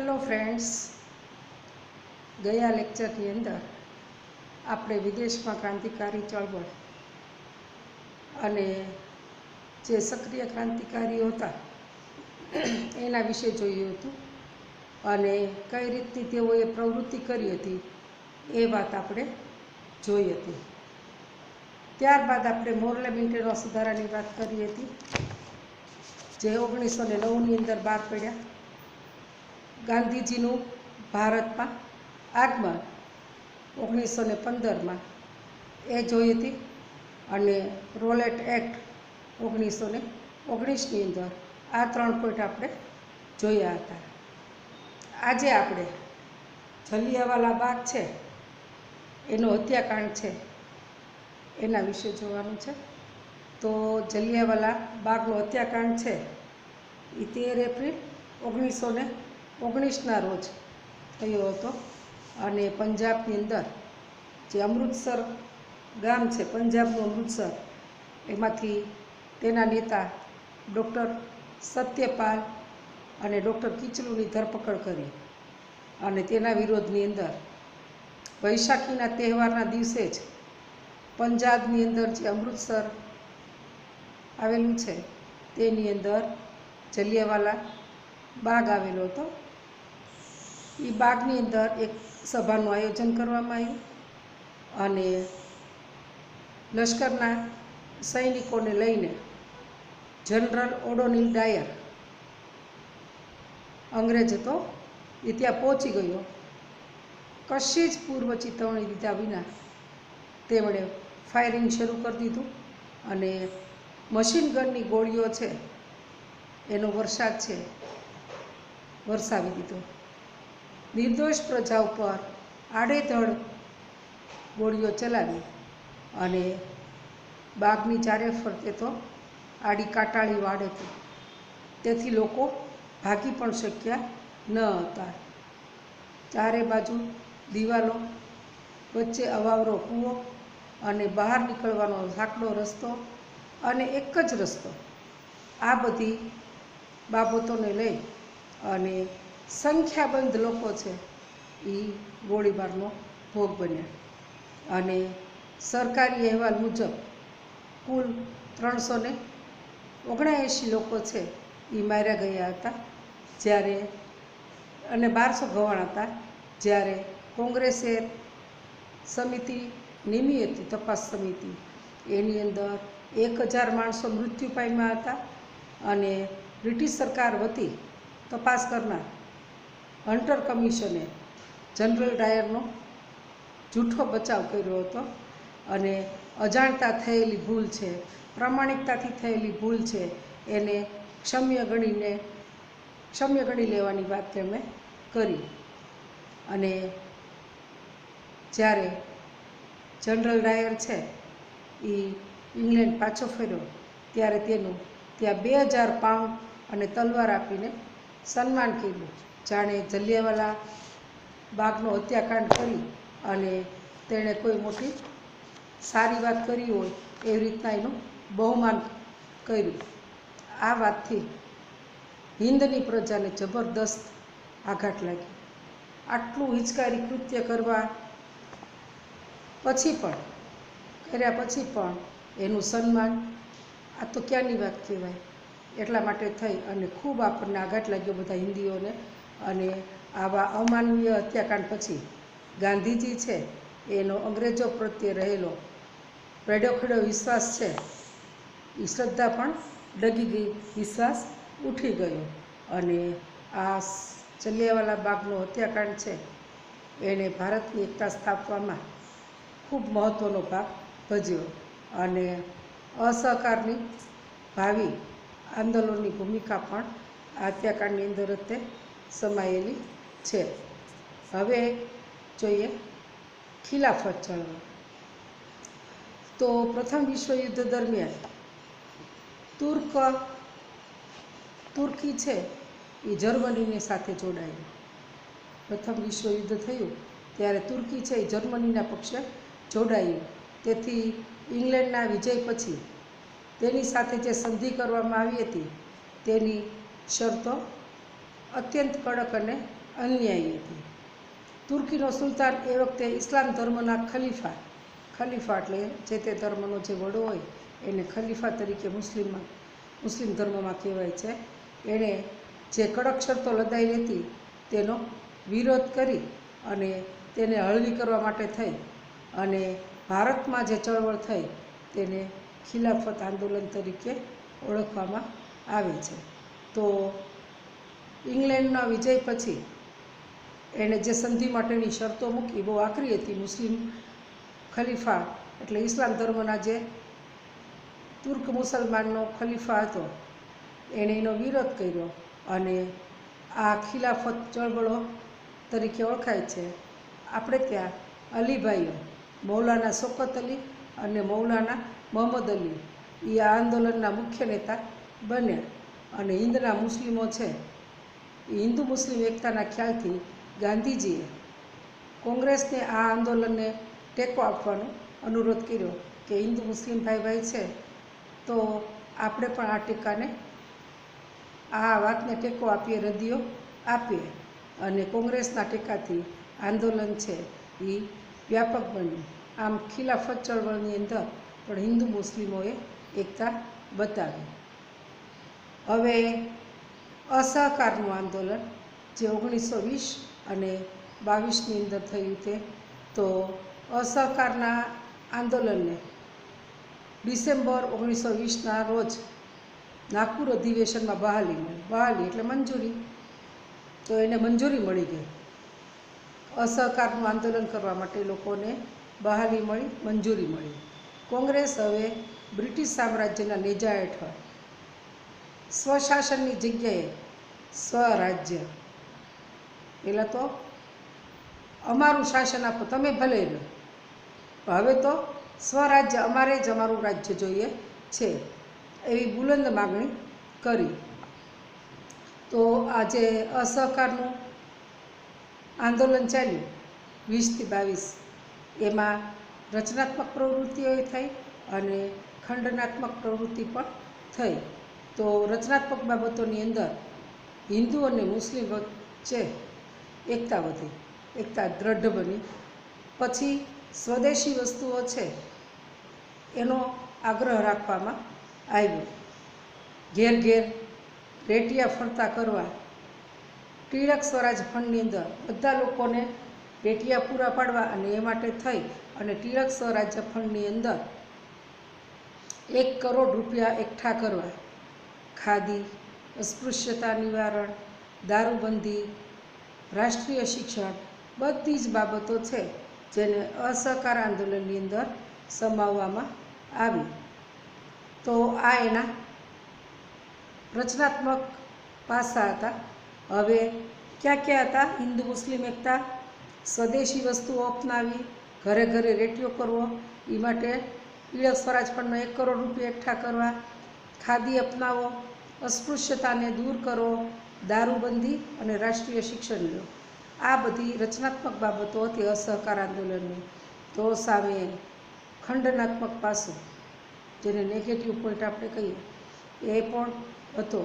Hello friends, ગયા લેક્ચરની અંદર આપણે વિદેશમાં ક્રાંતિકારી ચળવળ અને જે સક્રિય ક્રાંતિકારીઓ હતા એના વિશે જોયું હતું અને કઈ રીતની તેઓએ પ્રવૃત્તિ કરી હતી એ વાત આપણે જોઈ હતી. ત્યારબાદ આપણે મોરલે મિન્ટેનો સુધારાની વાત કરી હતી, જે 1909ની અંદર બહાર પડ્યા. ગાંધીજીનું ભારતમાં આગમન 1915માં એ જોઈ હતી અને રોલેટ એક્ટ 1919ની અંદર આ 3 પોઈન્ટ આપણે જોયા હતા. આજે આપણે જલિયાવાલા બાગ છે એનો હત્યાકાંડ છે એના વિશે જોવાનું છે. તો જલિયાવાલા બાગનો હત્યાકાંડ છે એ 13 એપ્રિલ 1919ના રોજ થયો હતો અને પંજાબની અંદર જે અમૃતસર ગામ છે, પંજાબનું અમૃતસર, એમાંથી તેના નેતા ડૉક્ટર સત્યપાલ અને ડૉક્ટર કિચલુની ધરપકડ કરી અને તેના વિરોધની અંદર વૈશાખીના તહેવારના દિવસે જ પંજાબની અંદર જે અમૃતસર આવેલું છે તેની અંદર જલિયાવાલા બાગ આવેલો હતો. એ બાગની અંદર એક સભાનું આયોજન કરવામાં આવ્યું અને લશ્કરના સૈનિકોને લઈને જનરલ ઓડોનિલ ડાયર અંગ્રેજ હતો એ ત્યાં પહોંચી ગયો. કશી જ પૂર્વ ચેતવણી લીધા વિના તેમણે ફાયરિંગ શરૂ કરી દીધું અને મશીન ગનની ગોળીઓ છે એનો વરસાદ છે વરસાવી દીધો. નિર્દોષ પ્રજા ઉપર આડેધડ ગોળીઓ ચલાવી અને બાગની ચારે ફરતે તો આડી કાટાળી વાડ હતી, તેથી લોકો ભાગી પણ શક્યા ન હતા. ચારે બાજુ દિવાલો, વચ્ચે અવાવરો કૂવો અને બહાર નીકળવાનો સાંકડો રસ્તો અને એક જ રસ્તો. આ બધી બાબતોને લઈ અને સંખ્યાબંધ લોકો છે એ ગોળીબારનો ભોગ બન્યા અને સરકારી અહેવાલ મુજબ કુલ 379 લોકો છે એ માર્યા ગયા હતા, જ્યારે અને 1200 ઘવાણા હતા. જ્યારે કોંગ્રેસે સમિતિ નિમી હતી, તપાસ સમિતિ, એની અંદર 1000 માણસો મૃત્યુ પામ્યા હતા અને બ્રિટિશ સરકાર વતી તપાસ કરનાર હન્ટર કમિશને જનરલ ડાયરનો જૂઠો બચાવ કર્યો હતો અને અજાણતા થયેલી ભૂલ છે, પ્રામાણિકતાથી થયેલી ભૂલ છે એને ક્ષમ્ય ગણી લેવાની વાત તેમણે કરી. અને જ્યારે જનરલ ડાયર છે એ ઇંગ્લેન્ડ પાછો ફર્યો ત્યારે તેનું ત્યાં 2000 પાઉન્ડ અને તલવાર આપીને સન્માન કર્યું, જાણે જલિયાવાલા બાગનો હત્યાકાંડ કરી અને તેણે કોઈ મોટી સારી વાત કરી હોય એવી રીતના એનું બહુમાન કર્યું. આ વાતથી હિન્દની પ્રજાને જબરદસ્ત આઘાત લાગ્યો. આટલું હિચકારી કૃત્ય કર્યા પછી પણ એનું સન્માન, આ તો ક્યાંની વાત કહેવાય. એટલા માટે થઈ અને ખૂબ આપણને આઘાત લાગ્યો બધા હિન્દીઓને. અને આવા અમાનવીય હત્યાકાંડ પછી ગાંધીજી છે એનો અંગ્રેજો પ્રત્યે રહેલો રેડોખેડો વિશ્વાસ છે એ શ્રદ્ધા પણ ડગી ગઈ, વિશ્વાસ ઉઠી ગયો અને આ જલિયાવાલા બાગનો હત્યાકાંડ છે એણે ભારતની એકતા સ્થાપવામાં ખૂબ મહત્ત્વનો ભાગ ભજવ્યો અને અસહકારની ભાવિ આંદોલનની ભૂમિકા પણ આ હત્યાકાંડની અંદર જ તે સમાયેલી છે. હવે જોઈએ ખિલાફત ચળવળ. તો પ્રથમ વિશ્વયુદ્ધ દરમિયાન તુર્કી છે એ જર્મનીની સાથે જોડાયું. પ્રથમ વિશ્વયુદ્ધ થયું ત્યારે તુર્કી છે એ જર્મનીના પક્ષે જોડાયું. તેથી ઇંગ્લેન્ડના વિજય પછી તેની સાથે જે સંધિ કરવામાં આવી હતી તેની શરતો અત્યંત કડક અને અન્યાયી હતી. તુર્કીનો સુલતાન એ વખતે ઇસ્લામ ધર્મના ખલીફા એટલે જે તે ધર્મનો જે વડો હોય એને ખલીફા તરીકે મુસ્લિમ ધર્મમાં કહેવાય છે. એણે જે કડક શરતો લદાઈ હતી તેનો વિરોધ કરી અને તેને હળવી કરવા માટે થઈ અને ભારતમાં જે ચળવળ થઈ તેને ખિલાફત આંદોલન તરીકે ઓળખવામાં આવે છે. તો ઇંગ્લેન્ડના વિજય પછી એણે જે સંધિ માટેની શરતો મૂકી બહુ આકરી હતી. મુસ્લિમ ખલીફા એટલે ઇસ્લામ ધર્મના જે તુર્ક મુસલમાનનો ખલીફા હતો એણે એનો વિરોધ કર્યો અને આ ખિલાફત ચળવળો તરીકે ઓળખાય છે. આપણે ત્યાં અલીભાઈઓ મૌલાના શોકત અલી અને મૌલાના મોહમ્મદ અલી એ આ આંદોલનના મુખ્ય નેતા બન્યા અને હિન્દના મુસ્લિમો છે એ હિન્દુ મુસ્લિમ એકતાના ખ્યાલથી ગાંધીજીએ કોંગ્રેસને આ આંદોલનને ટેકો આપવાનો અનુરોધ કર્યો કે હિન્દુ મુસ્લિમ ભાઈ છે તો આપણે પણ આ ટેકાને આ વાતને ટેકો આપીએ, રદિયો આપીએ. અને કોંગ્રેસના ટેકાથી આંદોલન છે એ વ્યાપક બન્યું. આમ ખિલાફત ચળવળની અંદર પણ હિન્દુ મુસ્લિમોએ એકતા બતાવી. હવે અસહકારનું આંદોલન જે 1920 અને 22ની અંદર થયું તે, તો અસહકારના આંદોલનને ડિસેમ્બર 1920ના રોજ નાગપુર અધિવેશનમાં બહાલી એટલે મંજૂરી. તો એને મંજૂરી મળી ગઈ. અસહકારનું આંદોલન કરવા માટે લોકોને બહાલી મળી, મંજૂરી મળી. કોંગ્રેસ હવે બ્રિટિશ સામ્રાજ્યના નેજા હેઠળ સ્વશાસનની જગ્યાએ સ્વરાજ્ય, પહેલાં તો અમારું શાસન આપો તમે ભલે લો, હવે તો સ્વરાજ્ય અમારે જ અમારું રાજ્ય જોઈએ છે એવી બુલંદ માગણી કરી. તો આજે અસહકારનું આંદોલન ચાલ્યું 20થી 22, એમાં રચનાત્મક પ્રવૃત્તિઓ થઈ અને ખંડનાત્મક પ્રવૃત્તિ પણ થઈ. તો રચનાત્મક બાબતોની અંદર હિન્દુ અને મુસ્લિમ વચ્ચે એકતા વધી, એકતા દ્રઢ બની. પછી સ્વદેશી વસ્તુઓ છે એનો આગ્રહ રાખવામાં આવ્યો. ઘેર ઘેર રેટિયા ફરતા કરવા, ટિળક સ્વરાજ ફંડની અંદર બધા લોકોને રેટિયા પૂરા પાડવા અને એ માટે થઈ અને ટિળક સ્વરાજ્ય ફંડની અંદર 1 કરોડ રૂપિયા એકઠા કરવા. ખાદી, અસ્પૃશ્યતા નિવારણ, દારૂબંધી, રાષ્ટ્રીય શિક્ષણ બધી જ બાબતો છે જેને અસહકાર આંદોલનની અંદર સમાવવામાં આવી. તો આ એના રચનાત્મક પાસા હતા. હવે ક્યાં હતા? હિન્દુ મુસ્લિમ એકતા, સ્વદેશી વસ્તુઓ અપનાવી, ઘરે ઘરે રેટિયો કરવો, એ માટે ટિળક સ્વરાજ ફંડનો 1 કરોડ રૂપિયા એકઠા કરવા, ખાદી અપનાવો, અસ્પૃશ્યતાને દૂર કરો, દારૂબંધી અને રાષ્ટ્રીય શિક્ષણ લો. આ બધી રચનાત્મક બાબતો હતી અસહકાર આંદોલનની. તો સામે ખંડનાત્મક પાસું, જેને નેગેટિવ પોઈન્ટ આપણે કહીએ, એ પણ હતો.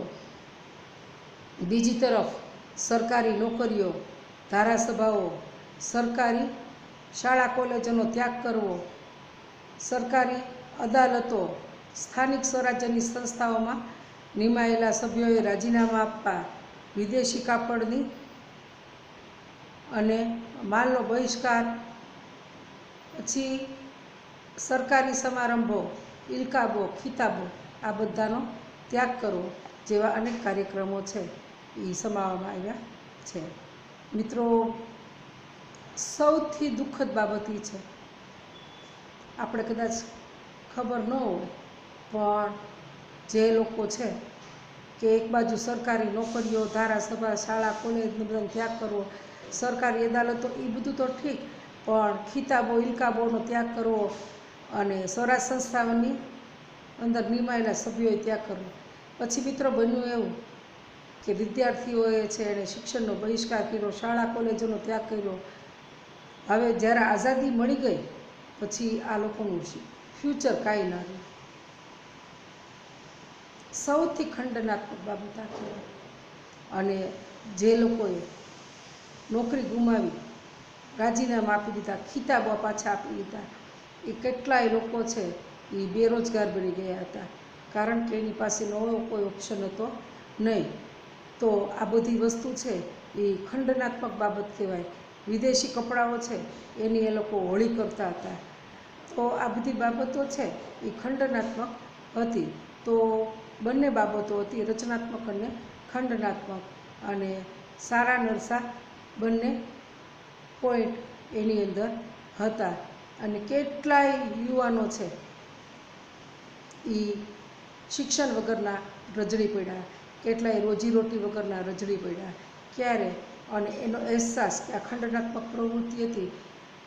બીજી તરફ સરકારી નોકરીઓ, ધારાસભાઓ, સરકારી શાળા કોલેજોનો ત્યાગ કરવો, સરકારી અદાલતો, સ્થાનિક સ્વરાજ્યની સંસ્થાઓમાં નિમાયેલા સભ્યોએ રાજીનામા આપવા, વિદેશી કાપડની અને માલનો બહિષ્કાર, પછી સરકારી સમારંભો, ઇલકાબો, ખિતાબો આ બધાનો ત્યાગ કરવો જેવા અનેક કાર્યક્રમો છે એ સમાવવામાં આવ્યા છે. મિત્રો, સૌથી દુઃખદ બાબત એ છે, આપણે કદાચ ખબર ન હોય પણ જે લોકો છે કે એક બાજુ સરકારી નોકરીઓ, ધારાસભા, શાળા કોલેજનો બધાનો ત્યાગ કરવો, સરકારી અદાલતો એ બધું તો ઠીક, પણ ખિતાબો, ઇલકાબોનો ત્યાગ કરવો અને સ્વરાજ સંસ્થાઓની અંદર નિમાયેલા સભ્યોએ ત્યાગ કરવો. પછી મિત્રો બન્યું એવું કે વિદ્યાર્થીઓએ છે એણે શિક્ષણનો બહિષ્કાર કર્યો, શાળા કોલેજોનો ત્યાગ કર્યો. હવે જ્યારે આઝાદી મળી ગઈ પછી આ લોકોનું ફ્યુચર કાંઈ ના રહ્યું. સૌથી ખંડનાત્મક બાબત આ કહેવાય. અને જે લોકોએ નોકરી ગુમાવી, રાજીનામા આપી દીધા, ખિતાબો પાછા આપી દીધા. એ કેટલાય લોકો છે એ બેરોજગાર બની ગયા હતા, કારણ કે એની પાસે નવો કોઈ ઓપ્શન હતો નહીં. તો આ બધી વસ્તુ છે એ ખંડનાત્મક બાબત કહેવાય. વિદેશી કપડાઓ છે એની એ લોકો હોળી કરતા હતા. તો આ બધી બાબતો છે એ ખંડનાત્મક હતી. તો બંને બાબતો હતી, રચનાત્મક અને ખંડનાત્મક, અને સારા નરસા બંને પોઈન્ટ એની અંદર હતા. અને કેટલાય યુવાનો છે એ શિક્ષણ વગરના રજડી પડ્યા, કેટલાય રોજીરોટી વગરના રજડી પડ્યા. ક્યારે? અને એનો અહેસાસ કે આ ખંડનાત્મક પ્રવૃત્તિ હતી.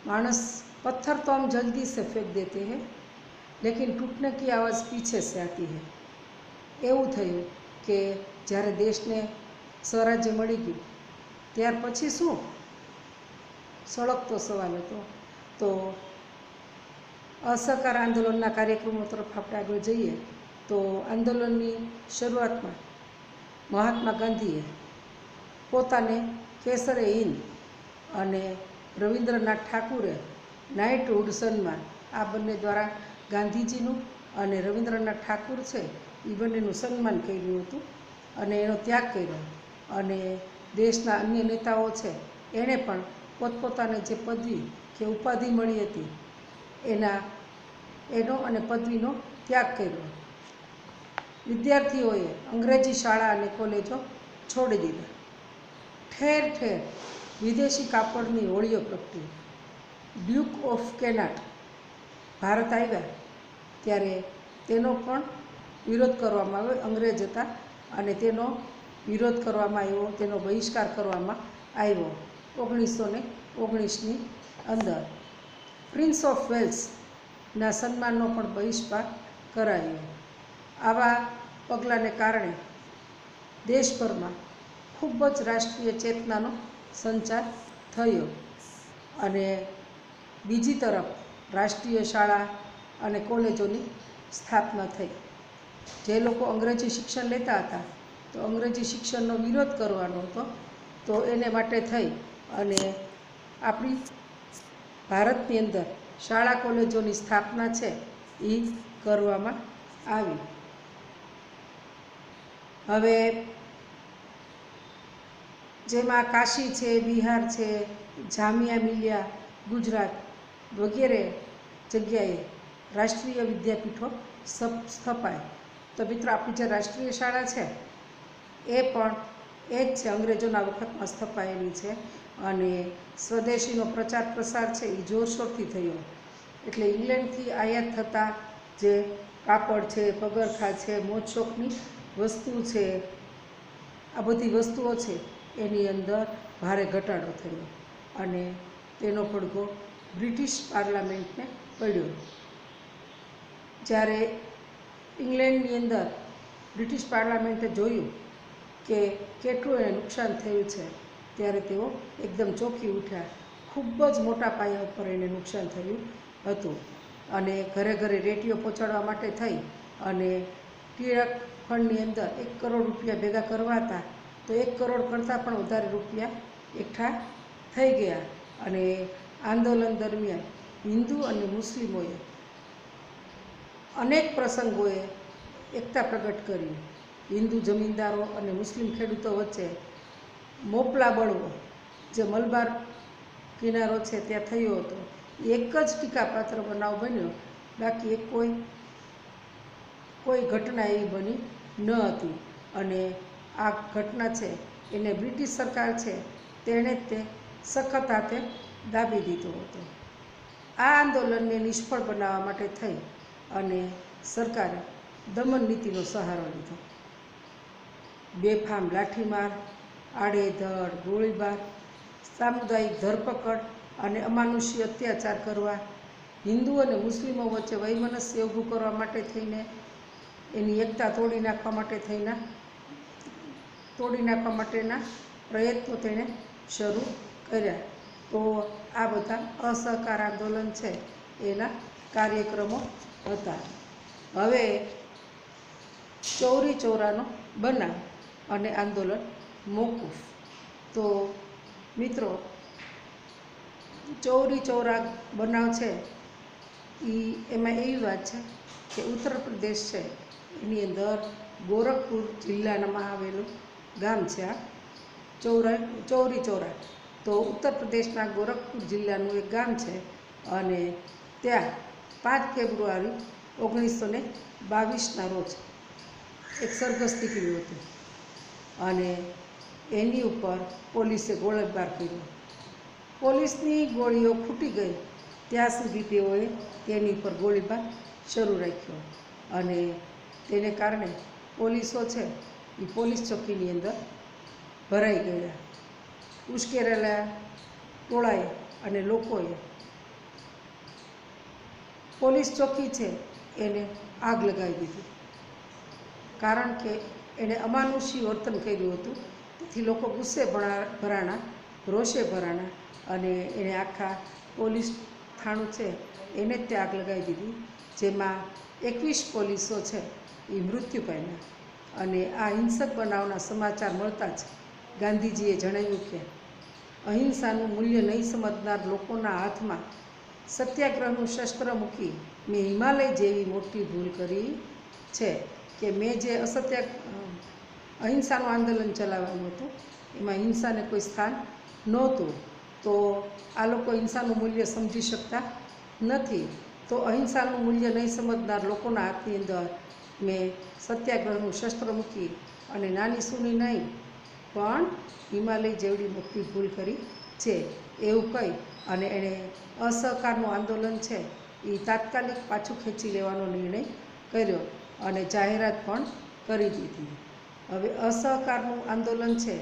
માણસ પથ્થર તો हम जल्दी से फेंक देते हैं, लेकिन टूटने की आवाज़ पीछे से आती है. એવું થયું કે જ્યારે દેશને સ્વરાજ્ય મળી ગયું ત્યાર પછી શું સળગતો સવાલ હતો. તો અસહકાર આંદોલનના કાર્યક્રમો તરફ આપણે આગળ જઈએ તો આંદોલનની શરૂઆતમાં મહાત્મા ગાંધીએ પોતાને કેસરે હિન્દ અને રવિન્દ્રનાથ ઠાકુરે નાઇટહુડ સન્માન, આ બંને દ્વારા ગાંધીજીનું અને રવિન્દ્રનાથ ઠાકુર છે એ બંનેનું સન્માન કર્યું હતું અને એનો ત્યાગ કર્યો. અને દેશના અન્ય નેતાઓ છે એણે પણ પોતપોતાને જે પદવી કે ઉપાધિ મળી હતી એનો અને પદવીનો ત્યાગ કર્યો. વિદ્યાર્થીઓએ અંગ્રેજી શાળા અને કોલેજો છોડી દીધા. ઠેર ઠેર વિદેશી કાપડની હોળીઓ પ્રગટી. ડ્યુક ઓફ કેનાટ ભારત આવ્યા ત્યારે તેનો પણ વિરોધ કરવામાં આવ્યો. અંગ્રેજ હતા અને તેનો વિરોધ કરવામાં આવ્યો, તેનો બહિષ્કાર કરવામાં આવ્યો 1919ની અંદર. પ્રિન્સ ઓફ વેલ્સના સન્માનનો પણ બહિષ્કાર કરાયો. આવા પગલાંને કારણે દેશભરમાં ખૂબ જ રાષ્ટ્રીય ચેતનાનો સંચાર થયો. અને બીજી તરફ રાષ્ટ્રીય શાળા અને કોલેજોની સ્થાપના થઈ. જે લોકો અંગ્રેજી શિક્ષણ લેતા હતા તો અંગ્રેજી શિક્ષણનો વિરોધ કરવાનો હતો, તો એને માટે થઈ અને આપણી ભારતની અંદર શાળા કોલેજોની સ્થાપના છે એ કરવામાં આવી. હવે જેમાં કાશી છે, બિહાર છે, જામિયા મિલિયા ગુજરાત વગેરે જગ્યાએ રાષ્ટ્રીય વિદ્યાપીઠો સ્થપાય. તો મિત્રો, આપણી જે રાષ્ટ્રીય શાળા છે એ પણ એ જ છે, અંગ્રેજોના વખતમાં સ્થપાયેલી છે. અને સ્વદેશીનો પ્રચાર પ્રસાર છે એ જોરશોરથી થયો. એટલે ઇંગ્લેન્ડથી આયાત થતા જે કાપડ છે, પગરખા છે, મોજશોખની વસ્તુ છે, આ બધી વસ્તુઓ છે એની અંદર ભારે ઘટાડો થયો અને તેનો પડઘો બ્રિટિશ પાર્લામેન્ટને પડ્યો. જ્યારે ઇંગ્લેન્ડની અંદર બ્રિટિશ પાર્લામેન્ટે જોયું કે કેટલું એને નુકસાન થયું છે ત્યારે તેઓ એકદમ ચોંકી ઉઠ્યા. ખૂબ જ મોટા પાયા ઉપર એને નુકસાન થયું હતું અને ઘરે ઘરે રેડિયો પહોંચાડવા માટે થઈ અને ટિળક ફંડની અંદર 1 કરોડ રૂપિયા ભેગા કરવા હતા તો 1 કરોડ કરતાં પણ વધારે રૂપિયા એકઠા થઈ ગયા. અને આંદોલન દરમિયાન હિન્દુ અને મુસ્લિમોએ અનેક પ્રસંગોએ એકતા પ્રગટ કરી. હિન્દુ જમીનદારો અને મુસ્લિમ ખેડૂતો વચ્ચે મોપલા બળવો જે મલબાર કિનારો છે ત્યાં થયો હતો, એક જ ટીકાપાત્ર બનાવ બન્યો, બાકી એક કોઈ ઘટના એવી બની ન હતી. અને આ ઘટના છે એને બ્રિટિશ સરકાર છે તેણે જ તે સખત હાથે દાબી દીધો હતો. આ આંદોલનને નિષ્ફળ બનાવવા માટે થઈ અને સરકારે દમન નીતિનો સહારો લીધો. બેફામ લાઠીમાર, આડેધડ ગોળીબાર, સામુદાયિક ધરપકડ અને અમાનુષી અત્યાચાર કરવા, હિન્દુ અને મુસ્લિમો વચ્ચે વૈમનસ્ય ઊભું કરવા માટે થઈને, એની એકતા તોડી નાખવા માટેના પ્રયત્નો તેણે શરૂ કર્યા. તો આ બધા અસહકાર આંદોલન છે એના કાર્યક્રમો હતા. હવે ચૌરી ચોરાનો બનાવ અને આંદોલન મોકૂફ. તો મિત્રો, ચૌરી ચૌરા બનાવ છે એમાં એવી વાત છે કે ઉત્તર પ્રદેશ છે એની અંદર ગોરખપુર જિલ્લામાં આવેલું ગામ છે આ ચૌરી ચૌરા. તો ઉત્તર પ્રદેશના ગોરખપુર જિલ્લાનું એક ગામ છે અને ત્યાં 5 ફેબ્રુઆરી 1922ના રોજ એક સરઘસ નીકળ્યું હતું અને એની ઉપર પોલીસે ગોળીબાર કર્યો. પોલીસની ગોળીઓ ફૂટી ગઈ ત્યાં સુધી તેઓએ તેની ઉપર ગોળીબાર શરૂ રાખ્યો અને તેને કારણે પોલીસો છે એ પોલીસ ચોકીની અંદર ભરાઈ ગયા. ઉશ્કેરેલા ટોળાએ અને લોકોએ પોલીસ ચોકી છે એને આગ લગાવી દીધી, કારણ કે એણે અમાનુષી વર્તન કર્યું હતું. તેથી લોકો ગુસ્સે ભરાણા, રોષે ભરાણા અને એણે આખા પોલીસ થાણું છે એને જ તે આગ લગાવી દીધી, જેમાં 21 પોલીસો છે એ મૃત્યુ પામ્યા. અને આ હિંસક બનાવના સમાચાર મળતા જ ગાંધીજીએ જણાવ્યું કે અહિંસાનું મૂલ્ય નહીં સમજનાર લોકોના હાથમાં સત્યાગ્રહનું શસ્ત્ર મૂકી મેં હિમાલય જેવી મોટી ભૂલ કરી છે કે મેં જે અહિંસાનું આંદોલન ચલાવવાનું હતું એમાં હિંસાને કોઈ સ્થાન નહોતું. તો આ લોકો હિંસાનું મૂલ્ય સમજી શકતા નથી. તો અહિંસાનું મૂલ્ય નહીં સમજનાર લોકોના હાથની અંદર મેં સત્યાગ્રહનું શસ્ત્ર મૂકી અને નાની સૂની નહીં પણ હિમાલય જેવડી મોટી ભૂલ કરી છે એવું કહી અને એણે અસહકારનું આંદોલન છે એ તાત્કાલિક પાછું ખેંચી લેવાનો નિર્ણય કર્યો અને જાહેરાત પણ કરી દીધી. હવે અસહકારનું આંદોલન છે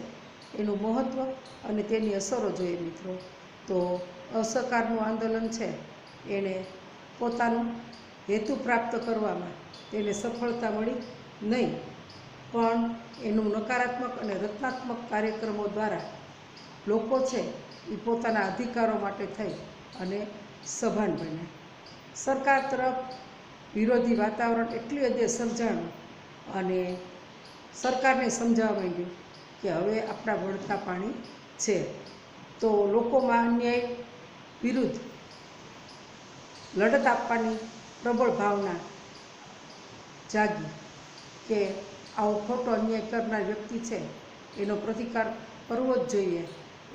એનું મહત્ત્વ અને તેની અસરો જોઈએ મિત્રો. તો અસહકારનું આંદોલન છે એણે પોતાનો હેતુ પ્રાપ્ત કરવામાં તેને સફળતા મળી નહીં, પણ એનું નકારાત્મક અને રચનાત્મક કાર્યક્રમો દ્વારા લોકો છે એ પોતાના અધિકારો માટે થઈ અને સભાન બન્યા. સરકાર તરફ વિરોધી વાતાવરણ એટલી હદે સર્જાણું અને સરકારને સમજાવવા માંડ્યું કે હવે આપણા વળતા પાણી છે. તો લોકોમાં અન્યાય વિરુદ્ધ લડત આપવાની પ્રબળ ભાવના જાગી કે આવો ખોટો અન્યાય કરનાર વ્યક્તિ છે એનો પ્રતિકાર કરવો જ જોઈએ.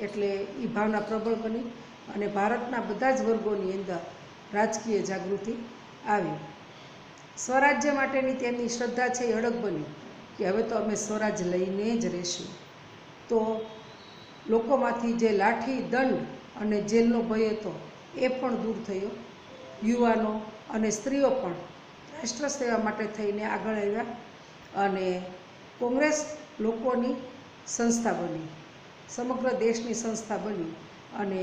એટલે એ ભાવના પ્રબળ બની અને ભારતના બધા જ વર્ગોની અંદર રાજકીય જાગૃતિ આવી. સ્વરાજ્ય માટેની તેમની શ્રદ્ધા છે એ અડગ બની કે હવે તો અમે સ્વરાજ લઈને જ રહીશું. તો લોકોમાંથી જે લાઠી, દંડ અને જેલનો ભય હતો એ પણ દૂર થયો. યુવાનો અને સ્ત્રીઓ પણ રાષ્ટ્ર સેવા માટે થઈને આગળ આવ્યા અને કોંગ્રેસ લોકોની સંસ્થા બની, સમગ્ર દેશની સંસ્થા બની અને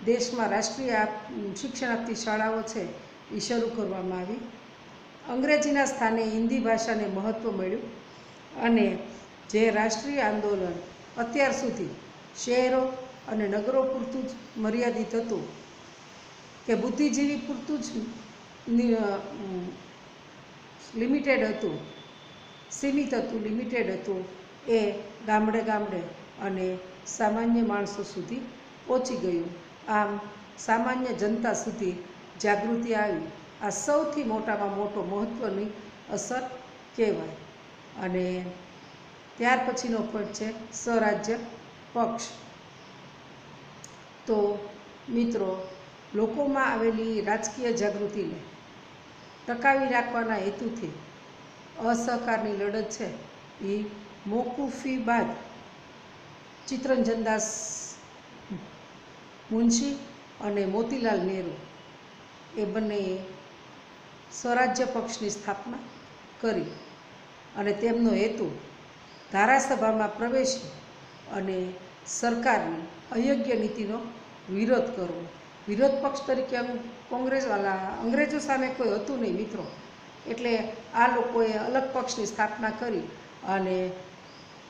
દેશમાં રાષ્ટ્રીય શિક્ષણ આપતી શાળાઓ છે એ શરૂ કરવામાં આવી. અંગ્રેજીના સ્થાને હિન્દી ભાષાને મહત્ત્વ મળ્યું અને જે રાષ્ટ્રીય આંદોલન અત્યાર સુધી શહેરો અને નગરો પૂરતું જ મર્યાદિત હતું કે બુદ્ધિજીવી પૂરતું જ લિમિટેડ હતું, સીમિત હતું, લિમિટેડ હતું, એ ગામડે ગામડે અને સામાન્ય માણસો સુધી પહોંચી ગયું. આમ સામાન્ય જનતા સુધી જાગૃતિ આવી. આ સૌથી મોટામાં મોટો મહત્ત્વની અસર કહેવાય. અને ત્યાર પછીનો પક્ષ છે સ્વરાજ્ય પક્ષ. તો મિત્રો, લોકોમાં આવેલી રાજકીય જાગૃતિને ટકાવી રાખવાના હેતુથી અસહકારની લડત છે એ મોકૂફી બાદ ચિત્તરંજનદાસ મુનશી અને મોતીલાલ નહેરુ એ બંનેએ સ્વરાજ્ય પક્ષની સ્થાપના કરી અને તેમનો હેતુ ધારાસભામાં પ્રવેશી અને સરકારની અયોગ્ય નીતિનો વિરોધ કરવો. વિરોધ પક્ષ તરીકે અંગ્રેજો સામે કોઈ હતું નહીં મિત્રો. એટલે આ લોકોએ અલગ પક્ષની સ્થાપના કરી અને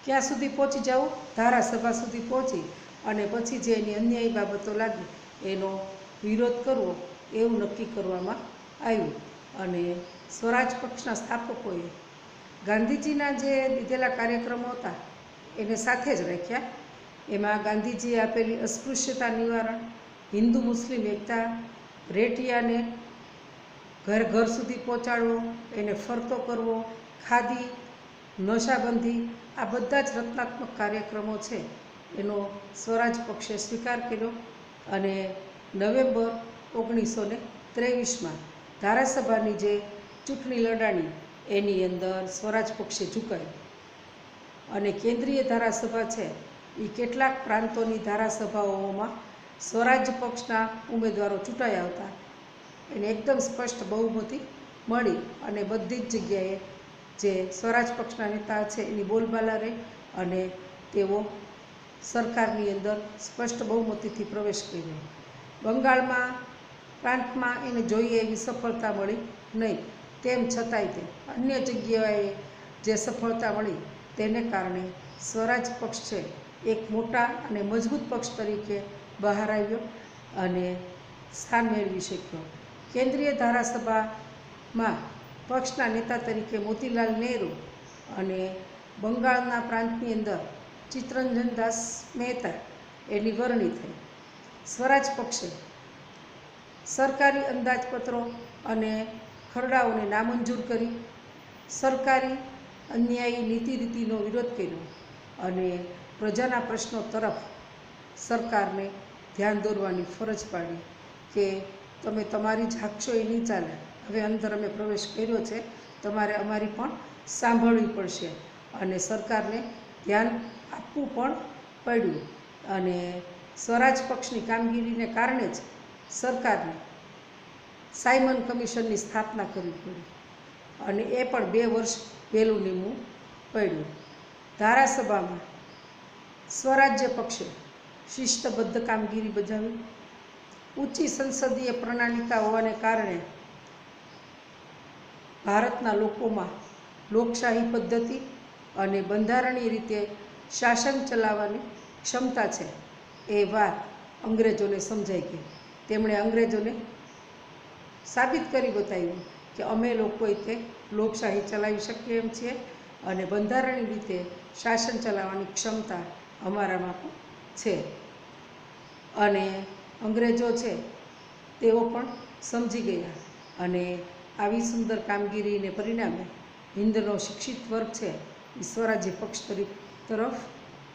ક્યાં સુધી પહોંચી જવું? ધારાસભા સુધી પહોંચી અને પછી જે એની અન્યાયી બાબતો લાગી એનો વિરોધ કરવો એવું નક્કી કરવામાં આવ્યું. અને સ્વરાજ પક્ષના સ્થાપકોએ ગાંધીજીના જે લીધેલા કાર્યક્રમો હતા એને સાથે જ રાખ્યા એમાં ગાંધીજીએ આપેલી અસ્પૃશ્યતા નિવારણ, હિન્દુ મુસ્લિમ એકતા, રેટિયાને ઘર ઘર સુધી પહોંચાડવો, એને ફરતો કરવો, ખાદી, નશાબંધી, આ બધા જ રચનાત્મક કાર્યક્રમો છે એનો સ્વરાજ પક્ષે સ્વીકાર કર્યો અને નવેમ્બર 1923માં ધારાસભાની જે ચૂંટણી લડાણી એની અંદર સ્વરાજ પક્ષે ઝૂકાયું અને કેન્દ્રીય ધારાસભા છે એ કેટલાક પ્રાંતોની ધારાસભાઓમાં સ્વરાજ પક્ષના ઉમેદવારો ચૂંટાઈ આવતા એને એકદમ સ્પષ્ટ બહુમતી મળી અને બધી જ જગ્યાએ જે સ્વરાજ પક્ષના નેતા છે એની બોલબાલા રહી અને તેઓ સરકારની અંદર સ્પષ્ટ બહુમતીથી પ્રવેશ કર્યો. બંગાળમાં પ્રાંતમાં એને જોઈએ એવી સફળતા મળી નહીં, તેમ છતાંય તે અન્ય જગ્યાએ જે સફળતા મળી તેને કારણે સ્વરાજ પક્ષ છે એક મોટા અને મજબૂત પક્ષ તરીકે બહાર આવ્યો અને સ્થાન મેળવી શક્યો. કેન્દ્રીય ધારાસભામાં પક્ષના નેતા તરીકે મોતીલાલ નહેરુ અને બંગાળના પ્રાંતની અંદર ચિત્તરંજન દાસ મહેતા એની વરણી થઈ. સ્વરાજ પક્ષે સરકારી અંદાજપત્રો અને ખરડાઓને નામંજૂર કરી, સરકારી અન્યાયી નીતિ રીતિનો વિરોધ કર્યો અને પ્રજાના પ્રશ્નો તરફ સરકારને ધ્યાન દોરવાની ફરજ પાડી કે તમે તમારી જ હાંકશો એ નહીં ચાલે, હવે અંદર અમે પ્રવેશ કર્યો છે, તમારે અમારી પણ સાંભળવી પડશે અને સરકારને ધ્યાન આપવું પણ પડ્યું અને સ્વરાજ પક્ષની કામગીરીને કારણે જ સરકારને સાયમન કમિશનની સ્થાપના કરવી પડી અને એ પણ 2 વર્ષ વહેલું નીમવું પડ્યું. ધારાસભામાં સ્વરાજ્ય પક્ષે શિસ્તબદ્ધ કામગીરી બજાવી. ઊંચી સંસદીય પ્રણાલિકા હોવાને કારણે ભારતના લોકોમાં લોકશાહી પદ્ધતિ અને બંધારણીય રીતે શાસન ચલાવવાની ક્ષમતા છે એ વાત અંગ્રેજોને સમજાઈ ગઈ. તેમણે અંગ્રેજોને સાબિત કરી બતાવ્યું કે અમે લોકોએ તે લોકશાહી ચલાવી શકીએ એમ છીએ અને બંધારણીય રીતે શાસન ચલાવવાની ક્ષમતા અમારામાં પણ છે અને અંગ્રેજો છે તેઓ પણ સમજી ગયા અને આવી સુંદર કામગીરીને પરિણામે હિન્દનો શિક્ષિત વર્ગ છે એ સ્વરાજ્ય પક્ષ તરફ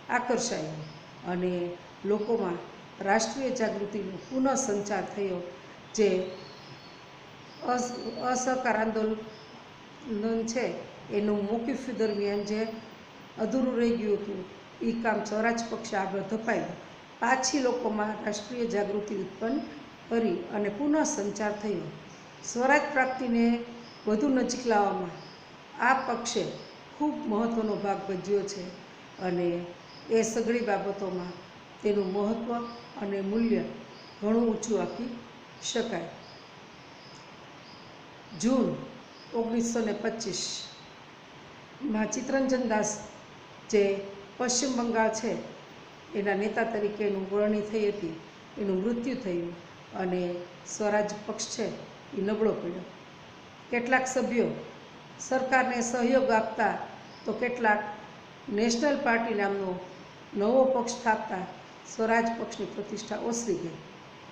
આકર્ષાયો અને લોકોમાં રાષ્ટ્રીય જાગૃતિનો પુનઃ સંચાર થયો. જે અસહકાર આંદોલન છે એનું મોકીફ દરમિયાન જે અધૂરું રહી ગયું હતું એ કામ સ્વરાજ પક્ષે આગળ ધપાયું. પાછી લોકોમાં રાષ્ટ્રીય જાગૃતિ ઉત્પન્ન કરી અને પુનઃ સંચાર થયો. સ્વરાજ પ્રાપ્તિને વધુ નજીક લાવવામાં આ પક્ષે ખૂબ મહત્ત્વનો ભાગ ભજવ્યો છે અને એ સઘળી બાબતોમાં તેનું મહત્ત્વ અને મૂલ્ય ઘણું ઊંચું આપી શકાય. જૂન 1925માં ચિત્તરંજન દાસ જે પશ્ચિમ બંગાળ છે એના નેતા તરીકે એનું વરણી થઈ હતી, એનું મૃત્યુ થયું અને સ્વરાજ પક્ષ છે એ નબળો પડ્યો. કેટલાક સભ્યો સરકારને સહયોગ આપતા તો કેટલાક નેશનલ પાર્ટી નામનો નવો પક્ષ સ્થાપતા સ્વરાજ પક્ષની પ્રતિષ્ઠા ઓસરી ગઈ.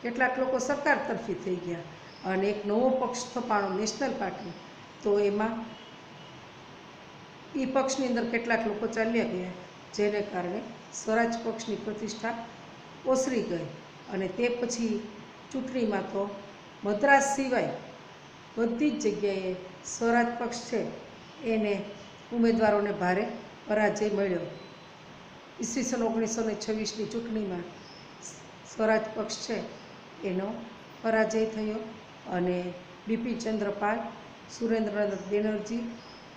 કેટલાક લોકો સરકાર તરફી થઈ ગયા અને એક નવો પક્ષ સ્થપાણો નેશનલ પાર્ટી, તો એમાં એ પક્ષની અંદર કેટલાક લોકો ચાલ્યા ગયા જેને કારણે સ્વરાજ પક્ષની પ્રતિષ્ઠા ઓસરી ગઈ અને તે પછી ચૂંટણીમાં તો મદ્રાસ સિવાય બધી જ જગ્યાએ સ્વરાજ પક્ષ છે એને ઉમેદવારોને ભારે પરાજય મળ્યો. ઈસવીસન 1926ની ચૂંટણીમાં સ્વરાજ પક્ષ છે એનો પરાજય થયો અને બિપિન ચંદ્રપાલ, સુરેન્દ્રનાથ બેનર્જી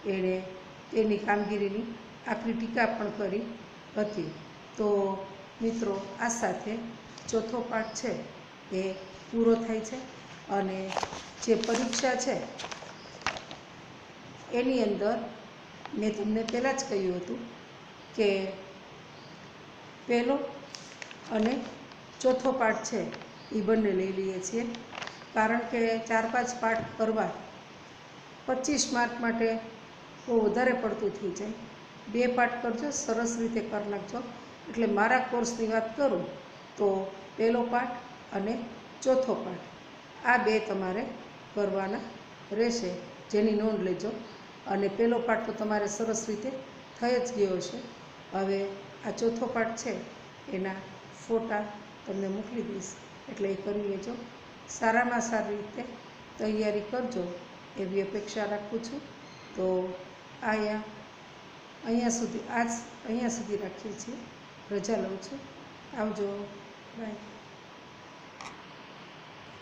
એણે તેની કામગીરીની આકરી ટીકા પણ કરી હતી. તો મિત્રો, આ સાથે ચોથો પાઠ છે એ પૂરો થાય છે અને જે પરીક્ષા છે એની અંદર મેં તમને પહેલાં જ કહ્યું હતું કે પહેલો અને ચોથો પાઠ છે એ બંને લઈ લઈએ છીએ, કારણ કે 4-5 પાઠ કરવા 25 માર્ક માટે બહુ વધારે પડતું થઈ જાય. 2 પાઠ કરજો, સરસ રીતે કરી નાખજો એટલે મારા કોર્સની વાત કરું તો પહેલો પાઠ અને ચોથો પાઠ આ બે તમારે કરવાના રહેશે, જેની નોંધ લેજો. અને પહેલો પાઠ તો તમારે સરસ રીતે થઈ જ ગયો છે. હવે આ ચોથો પાઠ છે એના ફોટા તમને મોકલી દઈશ, એટલે એ કરી લેજો. સારામાં સારી રીતે તૈયારી કરજો એવી અપેક્ષા રાખું છું. તો અહીંયા સુધી રાખીએ છીએ. રજા લઉં છું. આવજો. બાય.